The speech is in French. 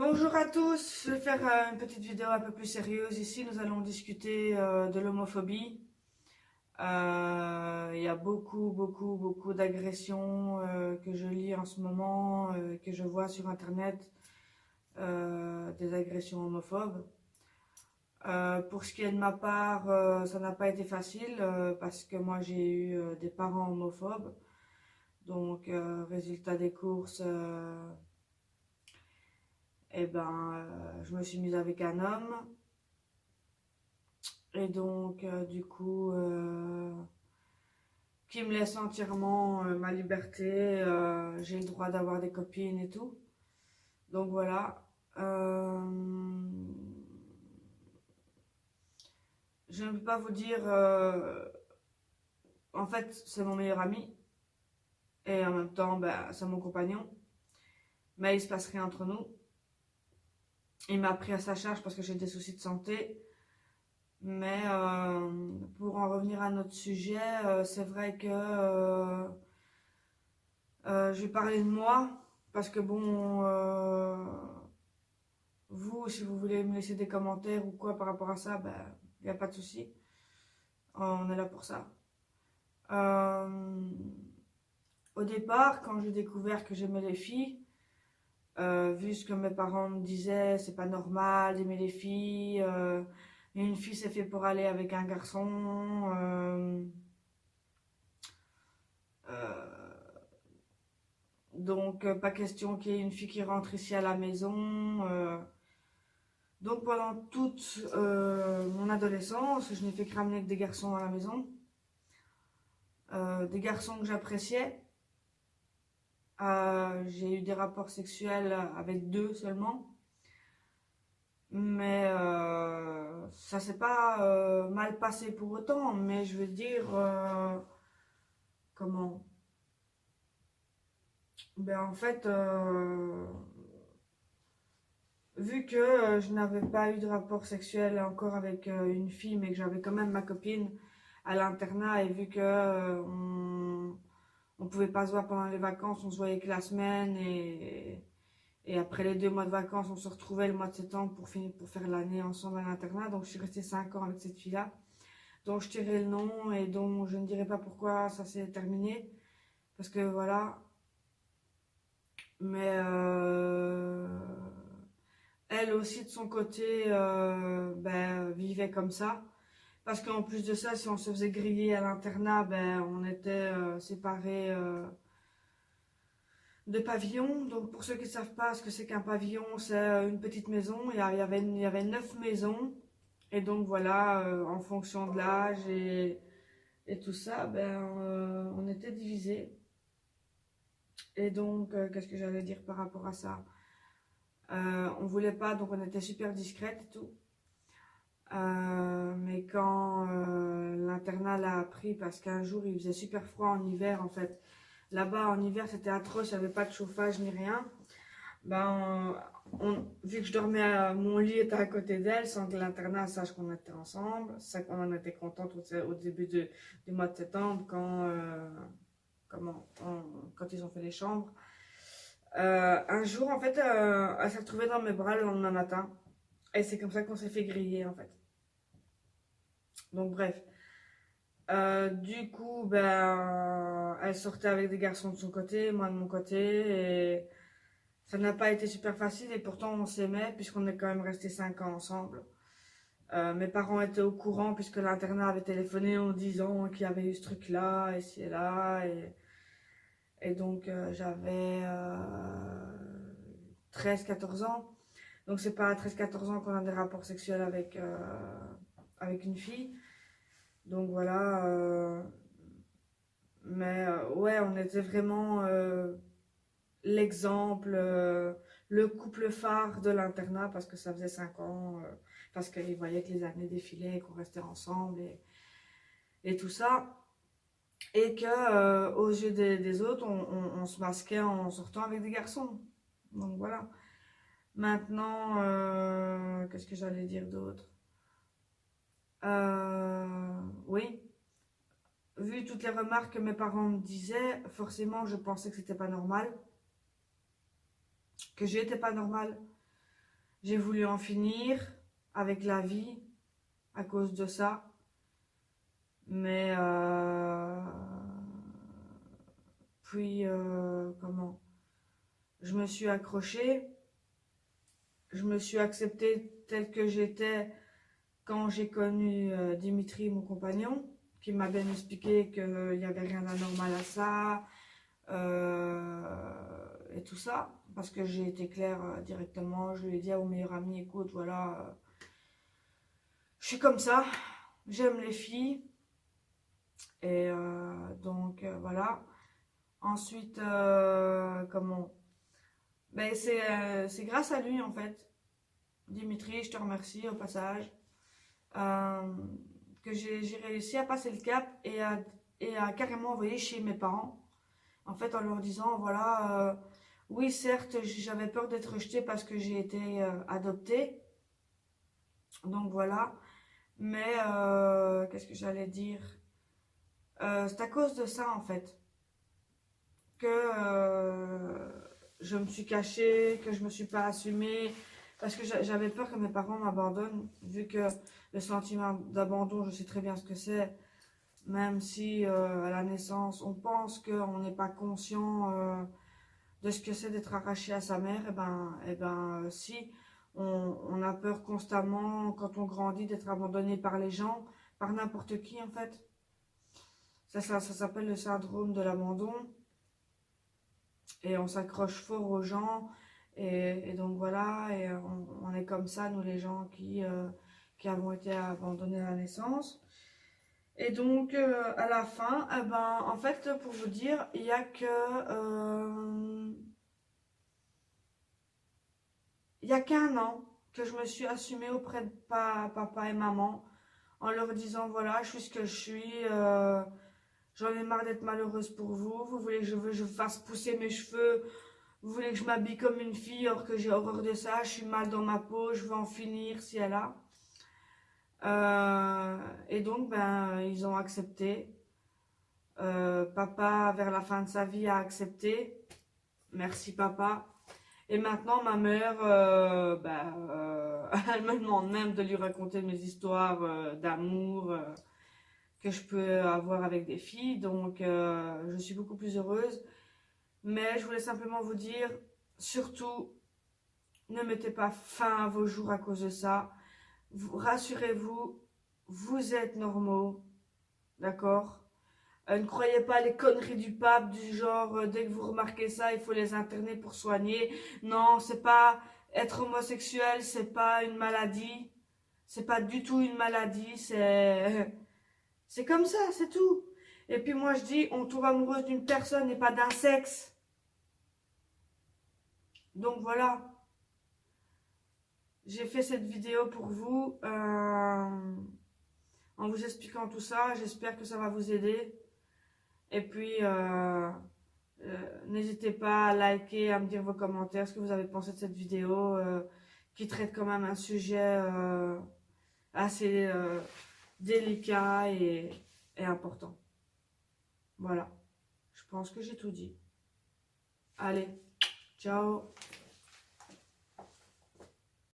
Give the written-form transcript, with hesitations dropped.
Bonjour à tous, je vais faire une petite vidéo un peu plus sérieuse. Ici, nous allons discuter de l'homophobie. Il y a beaucoup d'agressions que je lis en ce moment, que je vois sur Internet, des agressions homophobes. Pour ce qui est de ma part, ça n'a pas été facile parce que moi j'ai eu des parents homophobes. Donc, résultat des courses, je me suis mise avec un homme. Et donc, qui me laisse entièrement ma liberté. J'ai le droit d'avoir des copines et tout. Donc voilà. Je ne peux pas vous dire. En fait, c'est mon meilleur ami. Et en même temps, c'est mon compagnon. Mais il se passe rien entre nous. Il m'a pris à sa charge parce que j'ai des soucis de santé. Mais pour en revenir à notre sujet, c'est vrai que je vais parler de moi. Parce que bon, vous, si vous voulez me laisser des commentaires ou quoi par rapport à ça, il n'y a pas de souci. On est là pour ça. Euh, Au départ, quand j'ai découvert que j'aimais les filles, vu ce que mes parents me disaient, c'est pas normal d'aimer les filles. Une fille, c'est fait pour aller avec un garçon. Euh, pas question qu'il y ait une fille qui rentre ici à la maison. Donc pendant toute mon adolescence, je n'ai fait que ramener que des garçons à la maison. Des garçons que j'appréciais. J'ai eu des rapports sexuels avec deux seulement. Mais ça s'est pas mal passé pour autant. Mais je veux dire, comment? En fait, vu que je n'avais pas eu de rapport sexuel encore avec une fille, mais que j'avais quand même ma copine à l'internat, et vu que on pouvait pas se voir pendant les vacances, on se voyait que la semaine, et après les 2 mois de vacances, on se retrouvait le mois de septembre pour faire l'année ensemble à l'internat. Donc je suis restée 5 ans avec cette fille-là, dont je tirais le nom et dont je ne dirai pas pourquoi ça s'est terminé, parce que voilà. Mais elle aussi de son côté vivait comme ça. Parce qu'en plus de ça, si on se faisait griller à l'internat, on était séparés de pavillons. Donc pour ceux qui ne savent pas ce que c'est qu'un pavillon, c'est une petite maison. Il y avait 9 maisons. Et donc voilà, en fonction de l'âge et tout ça, on était divisés. Et donc, qu'est-ce que j'allais dire par rapport à ça? On voulait pas, donc on était super discrète et tout. Mais quand l'internat l'a appris, parce qu'un jour il faisait super froid en hiver en fait. Là-bas en hiver c'était atroce, il n'y avait pas de chauffage ni rien. Vu que je dormais mon lit était à côté d'elle, sans que l'internat sache qu'on était ensemble, ça qu'on en était contente au début du mois de septembre quand ils ont fait les chambres. Un jour en fait, elle s'est retrouvée dans mes bras le lendemain matin. Et c'est comme ça qu'on s'est fait griller en fait. Donc bref. Du coup, elle sortait avec des garçons de son côté, moi de mon côté, et ça n'a pas été super facile, et pourtant on s'aimait, puisqu'on est quand même resté 5 ans ensemble. Mes parents étaient au courant, puisque l'internat avait téléphoné en disant qu'il y avait eu ce truc-là, ici et là, et donc j'avais 13-14 ans. Donc c'est pas à 13-14 ans qu'on a des rapports sexuels avec une fille. Donc voilà, ouais, on était vraiment l'exemple, le couple phare de l'internat parce que ça faisait 5 ans, parce qu'ils voyaient que les années défilaient, qu'on restait ensemble et tout ça. Et que aux yeux des autres, on se masquait en sortant avec des garçons. Donc voilà. Maintenant, qu'est-ce que j'allais dire d'autre? Oui, vu toutes les remarques que mes parents me disaient, forcément je pensais que c'était pas normal, que j'étais pas normale. J'ai voulu en finir avec la vie à cause de ça. Mais puis, comment? Je me suis accrochée, je me suis acceptée telle que j'étais quand j'ai connu Dimitri, mon compagnon, qui m'a bien expliqué qu'il n'y avait rien d'anormal à ça, et tout ça, parce que j'ai été claire directement, je lui ai dit à mon meilleur ami, écoute, voilà, je suis comme ça, j'aime les filles, et donc voilà. Ensuite, comment? Ben, c'est grâce à lui en fait, Dimitri, je te remercie au passage, euh, que j'ai réussi à passer le cap et à carrément envoyer chez mes parents. En fait, en leur disant, voilà, oui, certes, j'avais peur d'être rejetée parce que j'ai été adoptée. Donc voilà. Mais, qu'est-ce que j'allais dire? C'est à cause de ça, en fait, que je me suis cachée, que je me suis pas assumée. Parce que j'avais peur que mes parents m'abandonnent, vu que le sentiment d'abandon, je sais très bien ce que c'est. Même si à la naissance, on pense qu'on n'est pas conscient de ce que c'est d'être arraché à sa mère, si, on a peur constamment, quand on grandit, d'être abandonné par les gens, par n'importe qui en fait. Ça s'appelle le syndrome de l'abandon. Et on s'accroche fort aux gens. Et donc voilà, et on est comme ça, nous les gens qui avons été abandonnés à la naissance. Et donc, à la fin, en fait, pour vous dire, il n'y a que... il y a qu'un an que je me suis assumée auprès de papa et maman en leur disant, voilà, je suis ce que je suis, j'en ai marre d'être malheureuse pour vous, vous voulez que je fasse pousser mes cheveux, vous voulez que je m'habille comme une fille, alors que j'ai horreur de ça, je suis mal dans ma peau, je veux en finir, si elle a. Et donc, ils ont accepté. Papa, vers la fin de sa vie, a accepté. Merci papa. Et maintenant, ma mère, elle me demande même de lui raconter mes histoires d'amour que je peux avoir avec des filles. Donc, je suis beaucoup plus heureuse. Mais je voulais simplement vous dire, surtout, ne mettez pas fin à vos jours à cause de ça. Rassurez-vous, vous êtes normaux, d'accord? Ne croyez pas les conneries du pape, du genre, dès que vous remarquez ça, il faut les interner pour soigner. Non, c'est pas être homosexuel, c'est pas une maladie. C'est pas du tout une maladie, c'est comme ça, c'est tout. Et puis moi je dis, on tombe amoureuse d'une personne et pas d'un sexe. Donc voilà, j'ai fait cette vidéo pour vous, en vous expliquant tout ça. J'espère que ça va vous aider. Et puis, n'hésitez pas à liker, à me dire vos commentaires, ce que vous avez pensé de cette vidéo, qui traite quand même un sujet assez délicat et important. Voilà, je pense que j'ai tout dit. Allez, ciao!